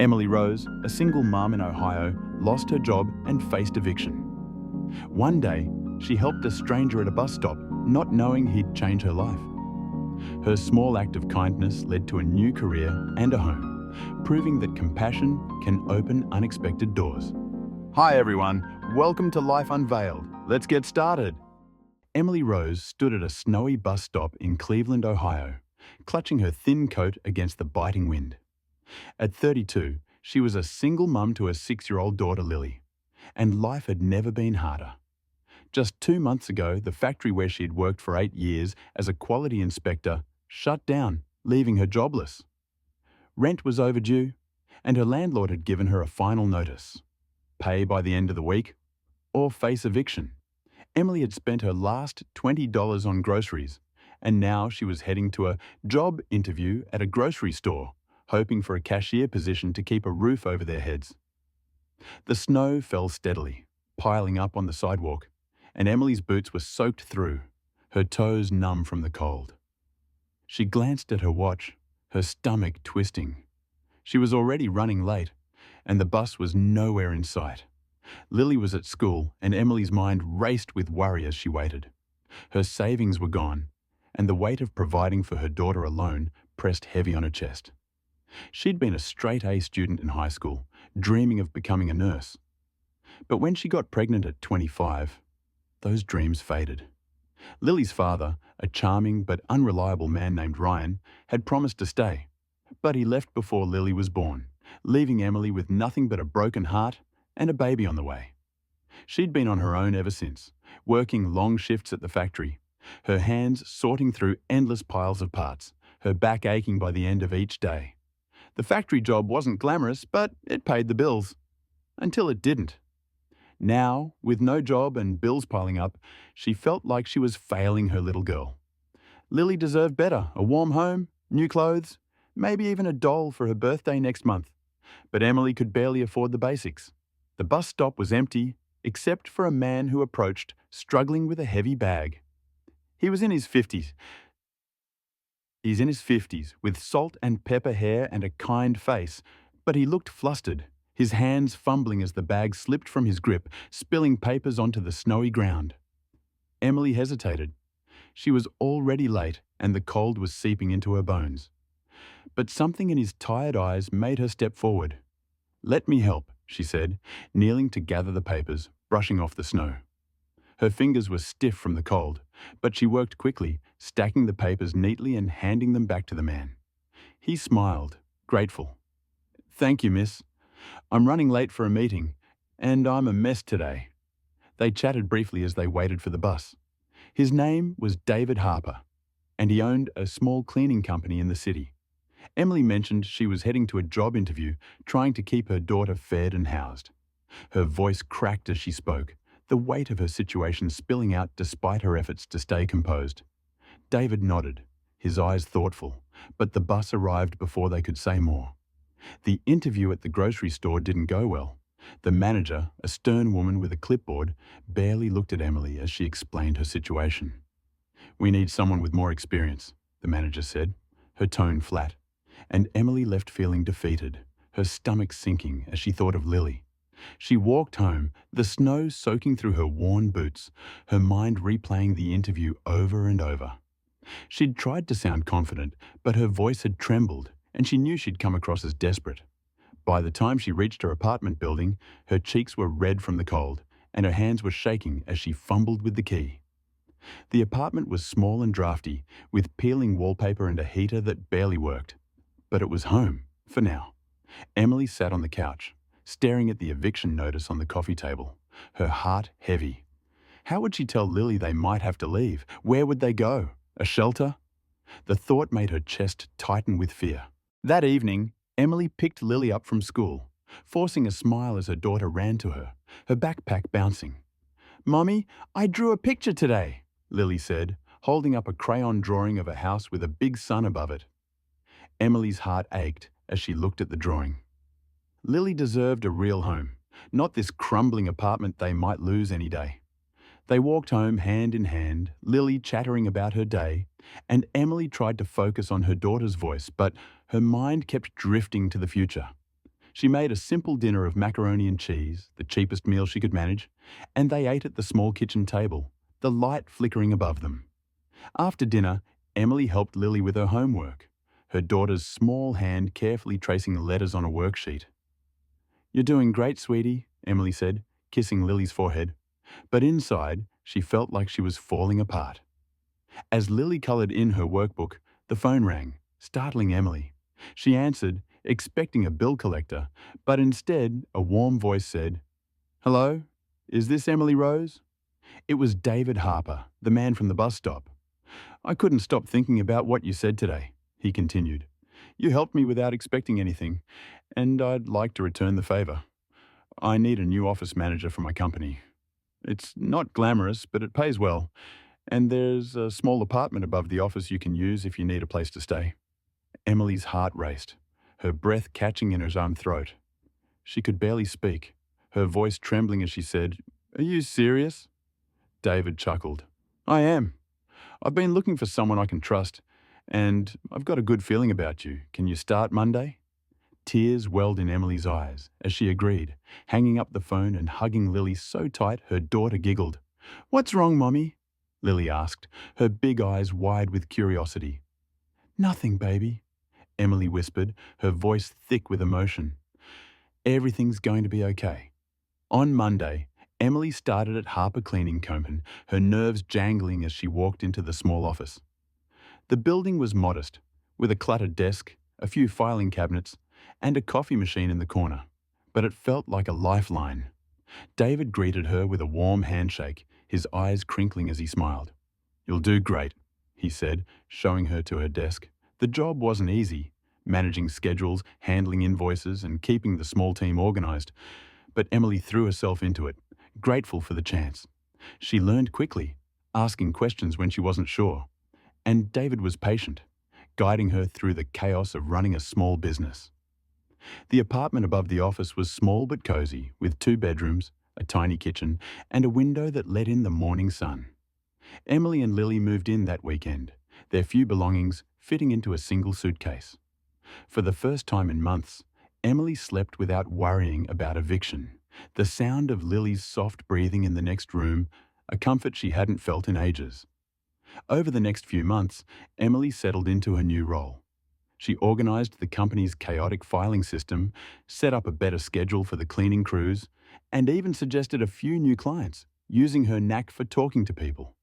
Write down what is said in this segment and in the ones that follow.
Emily Rose, a single mum in Ohio, lost her job and faced eviction. One day, she helped a stranger at a bus stop, not knowing he'd change her life. Her small act of kindness led to a new career and a home, proving that compassion can open unexpected doors. Hi everyone, welcome to Life Unveiled. Let's get started. Emily Rose stood at a snowy bus stop in Cleveland, Ohio, clutching her thin coat against the biting wind. At 32, she was a single mum to a 6-year-old daughter, Lily, and life had never been harder. Just 2 months ago, the factory where she had worked for 8 years as a quality inspector shut down, leaving her jobless. Rent was overdue, and her landlord had given her a final notice: pay by the end of the week or face eviction. Emily had spent her last $20 on groceries, and now she was heading to a job interview at a grocery store, hoping for a cashier position to keep a roof over their heads. The snow fell steadily, piling up on the sidewalk, and Emily's boots were soaked through, her toes numb from the cold. She glanced at her watch, her stomach twisting. She was already running late, and the bus was nowhere in sight. Lily was at school, and Emily's mind raced with worry as she waited. Her savings were gone, and the weight of providing for her daughter alone pressed heavy on her chest. She'd been a straight-A student in high school, dreaming of becoming a nurse. But when she got pregnant at 25, those dreams faded. Lily's father, a charming but unreliable man named Ryan, had promised to stay, but he left before Lily was born, leaving Emily with nothing but a broken heart and a baby on the way. She'd been on her own ever since, working long shifts at the factory, her hands sorting through endless piles of parts, her back aching by the end of each day. The factory job wasn't glamorous, but it paid the bills. Until it didn't. Now, with no job and bills piling up, she felt like she was failing her little girl. Lily deserved better: a warm home, new clothes, maybe even a doll for her birthday next month. But Emily could barely afford the basics. The bus stop was empty, except for a man who approached, struggling with a heavy bag. He was in his 50s. He's in his 50s, with salt and pepper hair and a kind face, but he looked flustered, his hands fumbling as the bag slipped from his grip, spilling papers onto the snowy ground. Emily hesitated. She was already late, and the cold was seeping into her bones. But something in his tired eyes made her step forward. "Let me help," she said, kneeling to gather the papers, brushing off the snow. Her fingers were stiff from the cold, but she worked quickly, stacking the papers neatly and handing them back to the man. He smiled, grateful. "Thank you, miss. I'm running late for a meeting, and I'm a mess today." They chatted briefly as they waited for the bus. His name was David Harper, and he owned a small cleaning company in the city. Emily mentioned she was heading to a job interview, trying to keep her daughter fed and housed. Her voice cracked as she spoke, the weight of her situation spilling out despite her efforts to stay composed. David nodded, his eyes thoughtful, but the bus arrived before they could say more. The interview at the grocery store didn't go well. The manager, a stern woman with a clipboard, barely looked at Emily as she explained her situation. "We need someone with more experience," the manager said, her tone flat, and Emily left feeling defeated, her stomach sinking as she thought of Lily. She walked home, the snow soaking through her worn boots, her mind replaying the interview over and over. She'd tried to sound confident, but her voice had trembled, and she knew she'd come across as desperate. By the time she reached her apartment building, her cheeks were red from the cold, and her hands were shaking as she fumbled with the key. The apartment was small and drafty, with peeling wallpaper and a heater that barely worked. But it was home, for now. Emily sat on the couch, staring at the eviction notice on the coffee table, her heart heavy. How would she tell Lily they might have to leave? Where would they go? A shelter? The thought made her chest tighten with fear. That evening, Emily picked Lily up from school, forcing a smile as her daughter ran to her, her backpack bouncing. "Mommy, I drew a picture today," Lily said, holding up a crayon drawing of a house with a big sun above it. Emily's heart ached as she looked at the drawing. Lily deserved a real home, not this crumbling apartment they might lose any day. They walked home hand in hand, Lily chattering about her day, and Emily tried to focus on her daughter's voice, but her mind kept drifting to the future. She made a simple dinner of macaroni and cheese, the cheapest meal she could manage, and they ate at the small kitchen table, the light flickering above them. After dinner, Emily helped Lily with her homework, her daughter's small hand carefully tracing the letters on a worksheet. "You're doing great, sweetie," Emily said, kissing Lily's forehead. But inside, she felt like she was falling apart. As Lily coloured in her workbook, the phone rang, startling Emily. She answered, expecting a bill collector, but instead a warm voice said, "Hello, is this Emily Rose?" It was David Harper, the man from the bus stop. "I couldn't stop thinking about what you said today," he continued. "You helped me without expecting anything, and I'd like to return the favour. I need a new office manager for my company. It's not glamorous, but it pays well, and there's a small apartment above the office you can use if you need a place to stay." Emily's heart raced, her breath catching in her own throat. She could barely speak, her voice trembling as she said, "Are you serious?" David chuckled. "I am. I've been looking for someone I can trust, and I've got a good feeling about you. Can you start Monday?" Tears welled in Emily's eyes as she agreed, hanging up the phone and hugging Lily so tight her daughter giggled. "What's wrong, Mommy?" Lily asked, her big eyes wide with curiosity. "Nothing, baby," Emily whispered, her voice thick with emotion. "Everything's going to be okay." On Monday, Emily started at Harper Cleaning Company, her nerves jangling as she walked into the small office. The building was modest, with a cluttered desk, a few filing cabinets, and a coffee machine in the corner, but it felt like a lifeline. David greeted her with a warm handshake, his eyes crinkling as he smiled. "You'll do great," he said, showing her to her desk. The job wasn't easy, managing schedules, handling invoices, and keeping the small team organized, but Emily threw herself into it, grateful for the chance. She learned quickly, asking questions when she wasn't sure, and David was patient, guiding her through the chaos of running a small business. The apartment above the office was small but cozy, with 2 bedrooms, a tiny kitchen, and a window that let in the morning sun. Emily and Lily moved in that weekend, their few belongings fitting into a single suitcase. For the first time in months, Emily slept without worrying about eviction. The sound of Lily's soft breathing in the next room, a comfort she hadn't felt in ages. Over the next few months, Emily settled into her new role. She organized the company's chaotic filing system, set up a better schedule for the cleaning crews, and even suggested a few new clients, using her knack for talking to people.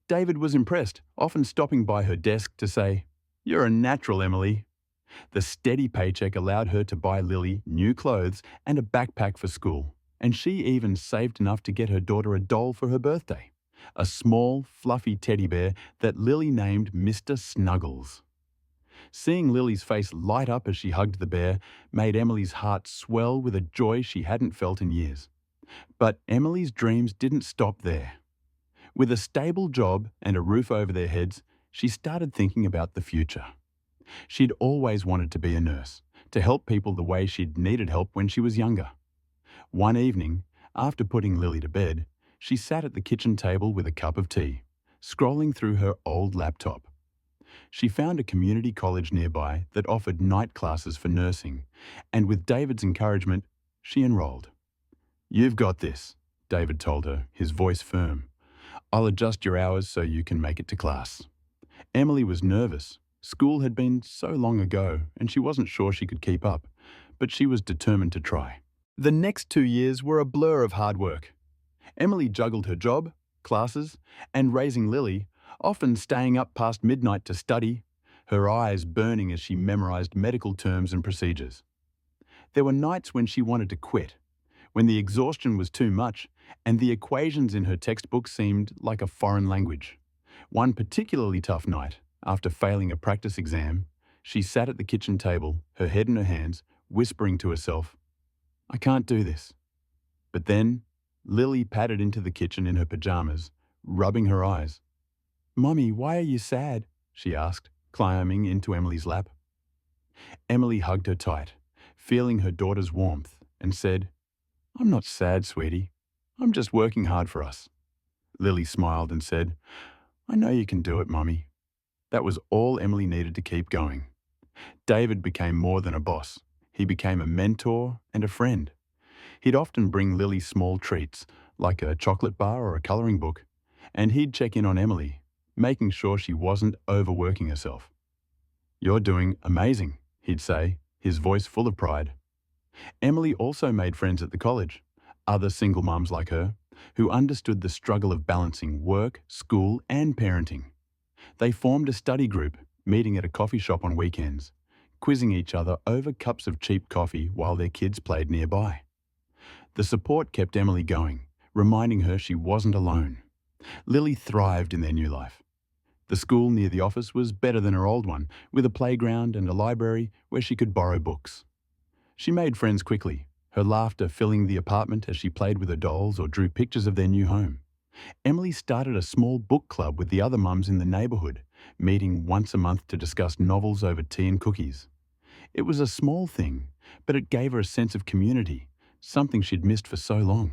David was impressed, often stopping by her desk to say, "You're a natural, Emily." The steady paycheck allowed her to buy Lily new clothes and a backpack for school, and she even saved enough to get her daughter a doll for her birthday, a small, fluffy teddy bear that Lily named Mr. Snuggles. Seeing Lily's face light up as she hugged the bear made Emily's heart swell with a joy she hadn't felt in years. But Emily's dreams didn't stop there. With a stable job and a roof over their heads, she started thinking about the future. She'd always wanted to be a nurse, to help people the way she'd needed help when she was younger. One evening, after putting Lily to bed, she sat at the kitchen table with a cup of tea, scrolling through her old laptop. She found a community college nearby that offered night classes for nursing, and with David's encouragement, she enrolled. "You've got this," David told her, his voice firm. "I'll adjust your hours so you can make it to class." Emily was nervous. School had been so long ago, and she wasn't sure she could keep up, but she was determined to try. The next 2 years were a blur of hard work. Emily juggled her job, classes, and raising Lily, often staying up past midnight to study, her eyes burning as she memorized medical terms and procedures. There were nights when she wanted to quit, when the exhaustion was too much and the equations in her textbook seemed like a foreign language. One particularly tough night, after failing a practice exam, she sat at the kitchen table, her head in her hands, whispering to herself, "I can't do this." But then, Lily padded into the kitchen in her pajamas, rubbing her eyes. "Mommy, why are you sad?" she asked, climbing into Emily's lap. Emily hugged her tight, feeling her daughter's warmth, and said, "I'm not sad, sweetie. I'm just working hard for us." Lily smiled and said, "I know you can do it, Mommy." That was all Emily needed to keep going. David became more than a boss. he became a mentor and a friend. He'd often bring Lily small treats, like a chocolate bar or a colouring book, and he'd check in on Emily, making sure she wasn't overworking herself. "You're doing amazing," he'd say, his voice full of pride. Emily also made friends at the college, other single mums like her, who understood the struggle of balancing work, school, and parenting. They formed a study group, meeting at a coffee shop on weekends, quizzing each other over cups of cheap coffee while their kids played nearby. The support kept Emily going, reminding her she wasn't alone. Lily thrived in their new life. The school near the office was better than her old one, with a playground and a library where she could borrow books. She made friends quickly, her laughter filling the apartment as she played with her dolls or drew pictures of their new home. Emily started a small book club with the other mums in the neighbourhood, meeting once a month to discuss novels over tea and cookies. It was a small thing, but it gave her a sense of community, something she'd missed for so long.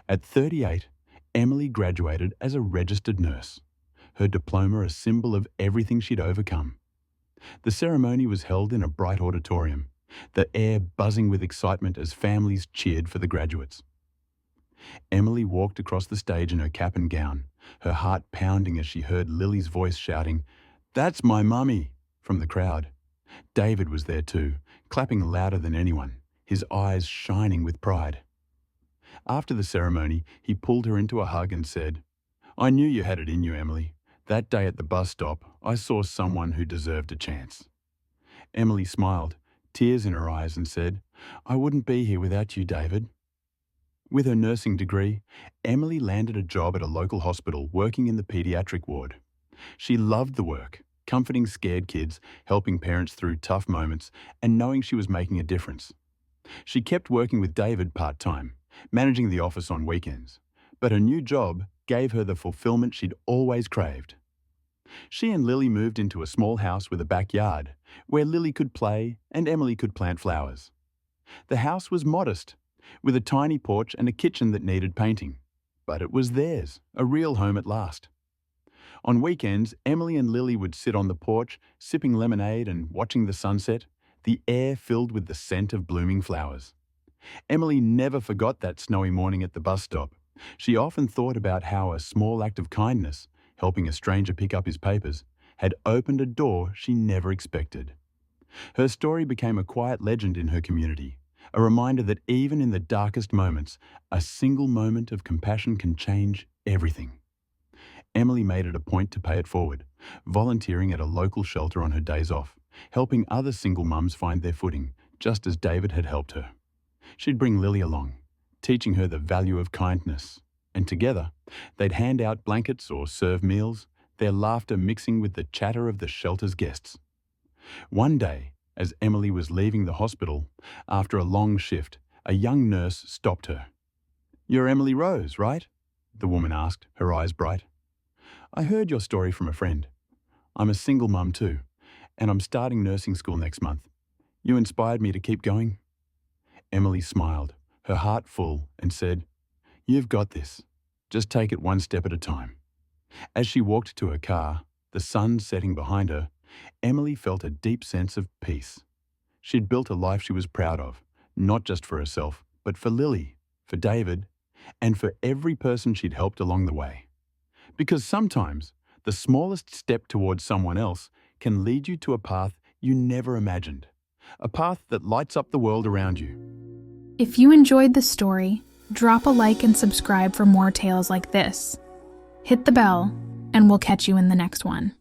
At 38, Emily graduated as a registered nurse, her diploma a symbol of everything she'd overcome. The ceremony was held in a bright auditorium, the air buzzing with excitement as families cheered for the graduates. Emily walked across the stage in her cap and gown, her heart pounding as she heard Lily's voice shouting, "That's my mummy," from the crowd. David was there too, clapping louder than anyone, his eyes shining with pride. After the ceremony, he pulled her into a hug and said, "I knew you had it in you, Emily. That day at the bus stop, I saw someone who deserved a chance." Emily smiled, tears in her eyes, and said, "I wouldn't be here without you, David." With her nursing degree, Emily landed a job at a local hospital working in the paediatric ward. She loved the work, comforting scared kids, helping parents through tough moments, and knowing she was making a difference. She kept working with David part-time, managing the office on weekends, but her new job gave her the fulfillment she'd always craved. She and Lily moved into a small house with a backyard, where Lily could play and Emily could plant flowers. The house was modest, with a tiny porch and a kitchen that needed painting, but it was theirs, a real home at last. On weekends, Emily and Lily would sit on the porch, sipping lemonade and watching the sunset, the air filled with the scent of blooming flowers. Emily never forgot that snowy morning at the bus stop. She often thought about how a small act of kindness, helping a stranger pick up his papers, had opened a door she never expected. Her story became a quiet legend in her community, a reminder that even in the darkest moments, a single moment of compassion can change everything. Emily made it a point to pay it forward, volunteering at a local shelter on her days off, helping other single mums find their footing, just as David had helped her. She'd bring Lily along, teaching her the value of kindness, and together, they'd hand out blankets or serve meals, their laughter mixing with the chatter of the shelter's guests. One day, as Emily was leaving the hospital, after a long shift, a young nurse stopped her. "You're Emily Rose, right?" the woman asked, her eyes bright. "I heard your story from a friend. I'm a single mum too, and I'm starting nursing school next month. You inspired me to keep going." Emily smiled, her heart full, and said, "You've got this. Just take it one step at a time." As she walked to her car, the sun setting behind her, Emily felt a deep sense of peace. She'd built a life she was proud of, not just for herself, but for Lily, for David, and for every person she'd helped along the way. Because sometimes, the smallest step towards someone else can lead you to a path you never imagined, a path that lights up the world around you. If you enjoyed this story, drop a like and subscribe for more tales like this. Hit the bell, and we'll catch you in the next one.